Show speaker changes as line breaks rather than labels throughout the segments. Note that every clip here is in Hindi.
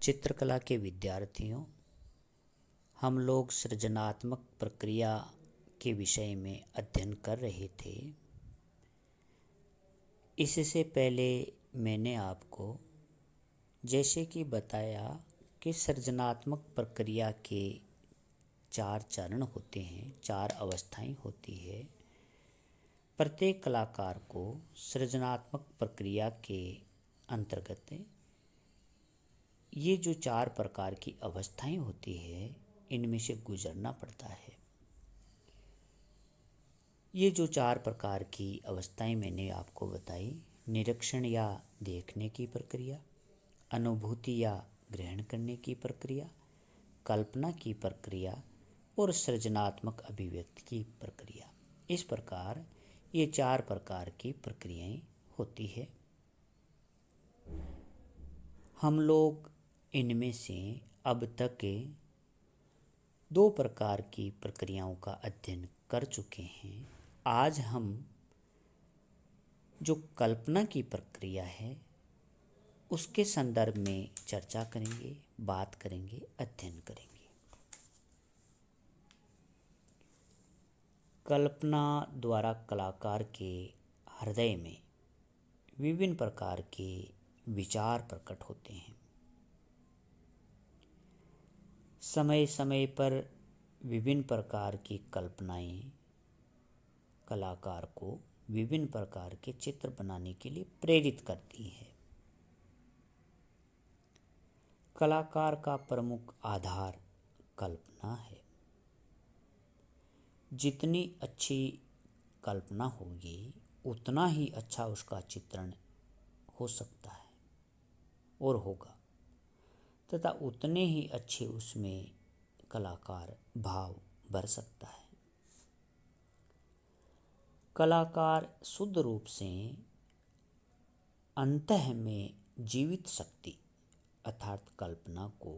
चित्रकला के विद्यार्थियों, हम लोग सृजनात्मक प्रक्रिया के विषय में अध्ययन कर रहे थे। इससे पहले मैंने आपको जैसे कि बताया कि सृजनात्मक प्रक्रिया के 4 चरण होते हैं, 4 अवस्थाएं होती है। प्रत्येक कलाकार को सृजनात्मक प्रक्रिया के अंतर्गत ये जो 4 प्रकार की अवस्थाएं होती है, इनमें से गुजरना पड़ता है। ये जो 4 प्रकार की अवस्थाएं मैंने आपको बताई, निरीक्षण या देखने की प्रक्रिया, अनुभूति या ग्रहण करने की प्रक्रिया, कल्पना की प्रक्रिया और सृजनात्मक अभिव्यक्ति की प्रक्रिया। इस प्रकार ये 4 प्रकार की प्रक्रियाएं होती है। हम लोग इनमें से अब तक 2 प्रकार की प्रक्रियाओं का अध्ययन कर चुके हैं। आज हम जो कल्पना की प्रक्रिया है उसके संदर्भ में चर्चा करेंगे, बात करेंगे, अध्ययन करेंगे। कल्पना द्वारा कलाकार के हृदय में विभिन्न प्रकार के विचार प्रकट होते हैं। समय समय पर विभिन्न प्रकार की कल्पनाएं कलाकार को विभिन्न प्रकार के चित्र बनाने के लिए प्रेरित करती है। कलाकार का प्रमुख आधार कल्पना है। जितनी अच्छी कल्पना होगी उतना ही अच्छा उसका चित्रण हो सकता है और होगा, तथा उतने ही अच्छे उसमें कलाकार भाव भर सकता है। कलाकार शुद्ध रूप से अंतः में जीवित शक्ति अर्थात कल्पना को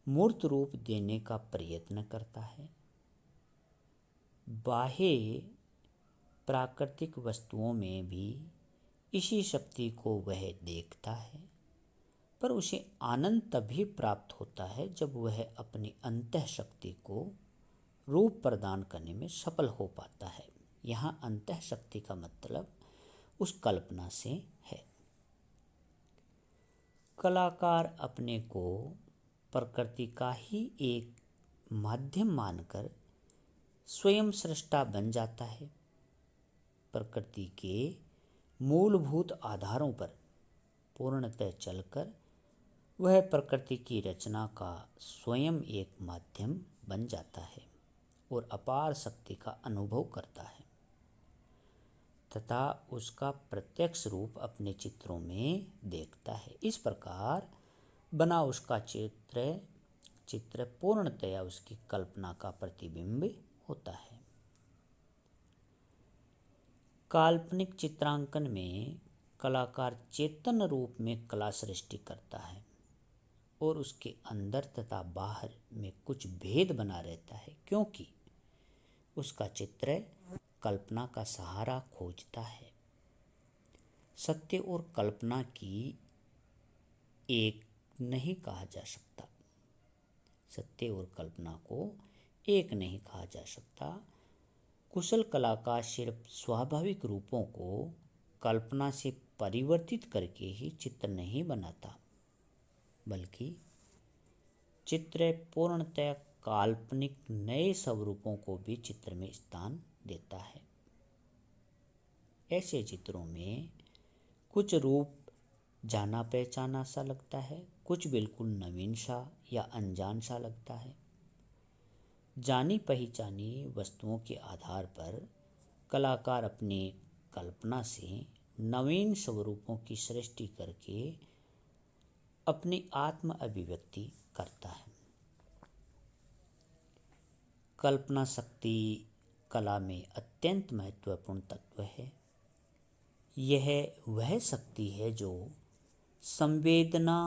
मूर्त रूप देने का प्रयत्न करता है। बाह्य प्राकृतिक वस्तुओं में भी इसी शक्ति को वह देखता है, पर उसे आनंद तभी प्राप्त होता है जब वह अपनी अंतः शक्ति को रूप प्रदान करने में सफल हो पाता है। यहाँ अंतः शक्ति का मतलब उस कल्पना से है। कलाकार अपने को प्रकृति का ही एक माध्यम मानकर स्वयं सृष्टा बन जाता है। प्रकृति के मूलभूत आधारों पर पूर्णतः चलकर वह प्रकृति की रचना का स्वयं एक माध्यम बन जाता है और अपार शक्ति का अनुभव करता है तथा उसका प्रत्यक्ष रूप अपने चित्रों में देखता है। इस प्रकार बना उसका चित्र पूर्णतया उसकी कल्पना का प्रतिबिंब होता है। काल्पनिक चित्रांकन में कलाकार चेतन रूप में कला सृष्टि करता है और उसके अंदर तथा बाहर में कुछ भेद बना रहता है, क्योंकि उसका चित्र कल्पना का सहारा खोजता है। सत्य और कल्पना की एक नहीं कहा जा सकता। सत्य और कल्पना को एक नहीं कहा जा सकता। कुशल कलाकार सिर्फ स्वाभाविक रूपों को कल्पना से परिवर्तित करके ही चित्र नहीं बनाता, बल्कि चित्र पूर्णतः काल्पनिक नए स्वरूपों को भी चित्र में स्थान देता है। ऐसे चित्रों में कुछ रूप जाना पहचाना सा लगता है, कुछ बिल्कुल नवीन सा या अनजान सा लगता है। जानी पहचानी वस्तुओं के आधार पर कलाकार अपनी कल्पना से नवीन स्वरूपों की सृष्टि करके अपनी आत्म अभिव्यक्ति करता है। कल्पना शक्ति कला में अत्यंत महत्वपूर्ण तत्व है। यह वह शक्ति है जो संवेदना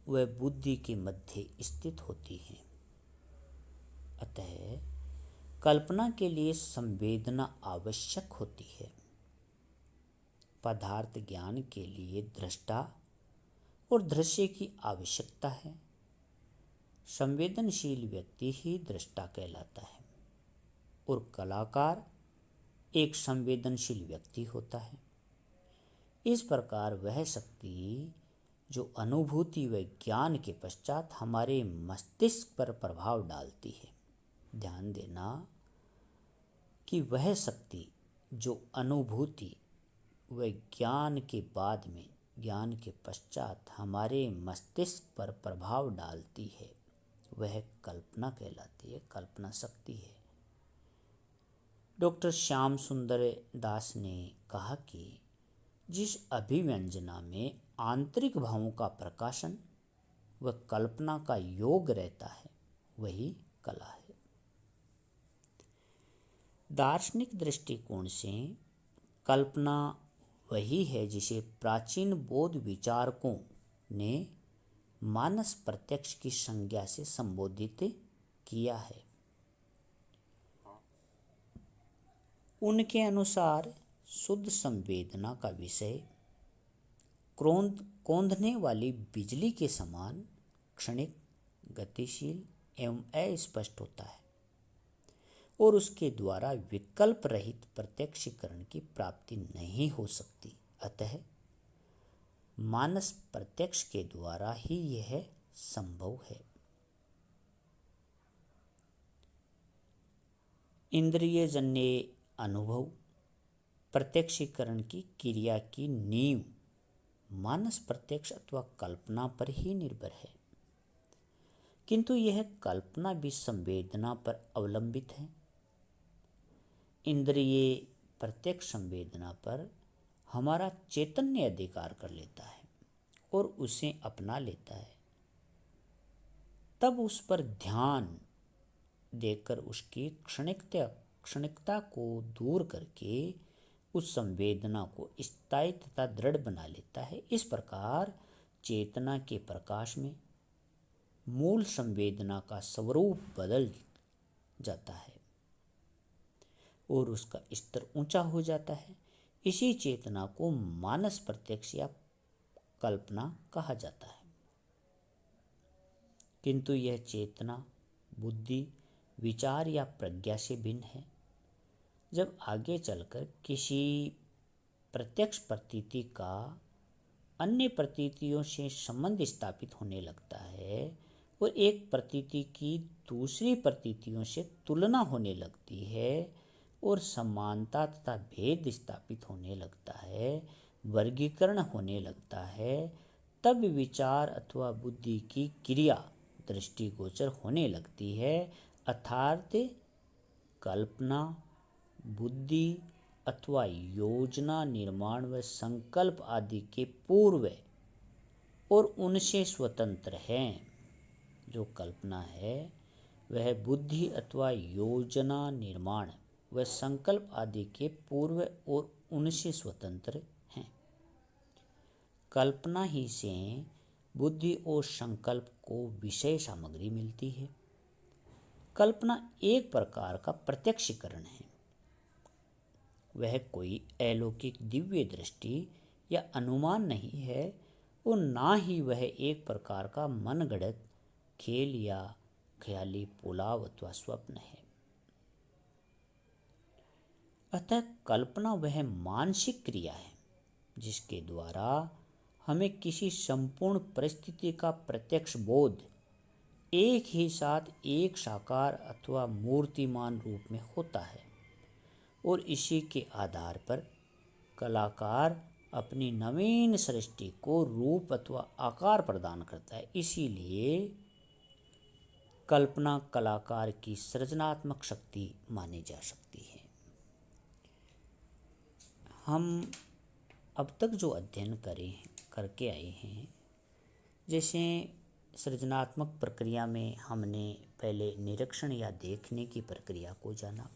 व बुद्धि के मध्य स्थित होती है। अतः कल्पना के लिए संवेदना आवश्यक होती है। पदार्थ ज्ञान के लिए दृष्टा और दृश्य की आवश्यकता है। संवेदनशील व्यक्ति ही दृष्टा कहलाता है और कलाकार एक संवेदनशील व्यक्ति होता है। इस प्रकार वह शक्ति जो अनुभूति व ज्ञान के पश्चात हमारे मस्तिष्क पर प्रभाव डालती है, ध्यान देना कि वह शक्ति जो अनुभूति व ज्ञान के बाद में, ज्ञान के पश्चात हमारे मस्तिष्क पर प्रभाव डालती है, वह कल्पना कहलाती है, कल्पना शक्ति है। डॉक्टर श्याम सुंदर दास ने कहा कि जिस अभिव्यंजना में आंतरिक भावों का प्रकाशन व कल्पना का योग रहता है, वही कला है। दार्शनिक दृष्टिकोण से कल्पना वही है जिसे प्राचीन बौद्ध विचारकों ने मानस प्रत्यक्ष की संज्ञा से संबोधित किया है। उनके अनुसार शुद्ध संवेदना का विषय कौंधने वाली बिजली के समान क्षणिक, गतिशील एवं अस्पष्ट होता है और उसके द्वारा विकल्प रहित प्रत्यक्षीकरण की प्राप्ति नहीं हो सकती। अतः मानस प्रत्यक्ष के द्वारा ही यह संभव है। इंद्रियजन्य अनुभव प्रत्यक्षीकरण की क्रिया की नींव मानस प्रत्यक्ष अथवा कल्पना पर ही निर्भर है, किंतु यह कल्पना भी संवेदना पर अवलंबित है। इंद्रिय प्रत्यक्ष संवेदना पर हमारा चैतन्य अधिकार कर लेता है और उसे अपना लेता है, तब उस पर ध्यान देकर उसकी क्षणिकता को दूर करके उस संवेदना को स्थायी तथा दृढ़ बना लेता है। इस प्रकार चेतना के प्रकाश में मूल संवेदना का स्वरूप बदल जाता है और उसका स्तर ऊंचा हो जाता है। इसी चेतना को मानस प्रत्यक्ष या कल्पना कहा जाता है। किंतु यह चेतना बुद्धि, विचार या प्रज्ञा से भिन्न है। जब आगे चलकर किसी प्रत्यक्ष प्रतीति का अन्य प्रतीतियों से संबंध स्थापित होने लगता है और एक प्रतीति की दूसरी प्रतीतियों से तुलना होने लगती है और समानता तथा भेद स्थापित होने लगता है, वर्गीकरण होने लगता है, तब विचार अथवा बुद्धि की क्रिया दृष्टिगोचर होने लगती है। अर्थात कल्पना, बुद्धि अथवा योजना निर्माण व संकल्प आदि के पूर्व और उनसे स्वतंत्र हैं। जो कल्पना है वह बुद्धि अथवा योजना निर्माण व संकल्प आदि के पूर्व और उनसे स्वतंत्र हैं। कल्पना ही से बुद्धि और संकल्प को विषय सामग्री मिलती है। कल्पना एक प्रकार का प्रत्यक्षीकरण है। वह कोई अलौकिक दिव्य दृष्टि या अनुमान नहीं है और ना ही वह एक प्रकार का मनगढ़ंत खेल या ख्याली पुलाव अथवा स्वप्न है। अतः कल्पना वह मानसिक क्रिया है जिसके द्वारा हमें किसी संपूर्ण परिस्थिति का प्रत्यक्ष बोध एक ही साथ एक साकार अथवा मूर्तिमान रूप में होता है और इसी के आधार पर कलाकार अपनी नवीन सृष्टि को रूप अथवा आकार प्रदान करता है। इसीलिए कल्पना कलाकार की सृजनात्मक शक्ति मानी जा सकती है। हम अब तक जो अध्ययन करके आए हैं, जैसे सृजनात्मक प्रक्रिया में हमने पहले निरीक्षण या देखने की प्रक्रिया को जाना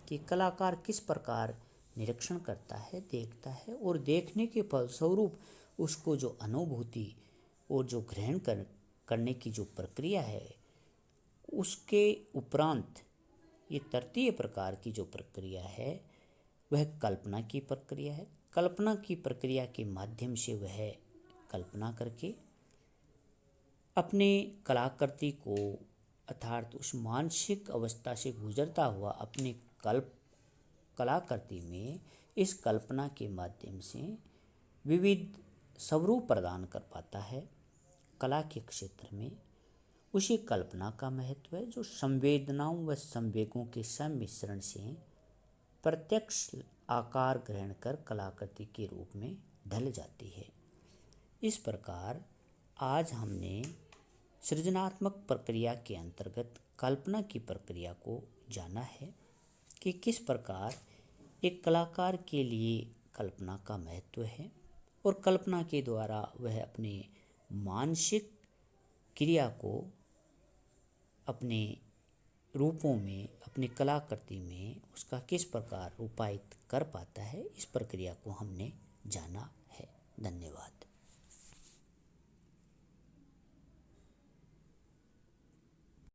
कि कलाकार किस प्रकार निरीक्षण करता है, देखता है और देखने के फलस्वरूप उसको जो अनुभूति और जो ग्रहण करने की जो प्रक्रिया है, उसके उपरांत ये तृतीय प्रकार की जो प्रक्रिया है वह कल्पना की प्रक्रिया है। कल्पना की प्रक्रिया के माध्यम से वह कल्पना करके अपने कलाकृति को अर्थात उस मानसिक अवस्था से गुजरता हुआ अपने कलाकृति में इस कल्पना के माध्यम से विविध स्वरूप प्रदान कर पाता है। कला के क्षेत्र में उसी कल्पना का महत्व है जो संवेदनाओं व संवेगों के सम्मिश्रण से प्रत्यक्ष आकार ग्रहण कर कलाकृति के रूप में ढल जाती है। इस प्रकार आज हमने सृजनात्मक प्रक्रिया के अंतर्गत कल्पना की प्रक्रिया को जाना है कि किस प्रकार एक कलाकार के लिए कल्पना का महत्व है और कल्पना के द्वारा वह अपने मानसिक क्रिया को अपने रूपों में, अपनी कलाकृति में उसका किस प्रकार रूपायित कर पाता है, इस प्रक्रिया को हमने जाना है। धन्यवाद।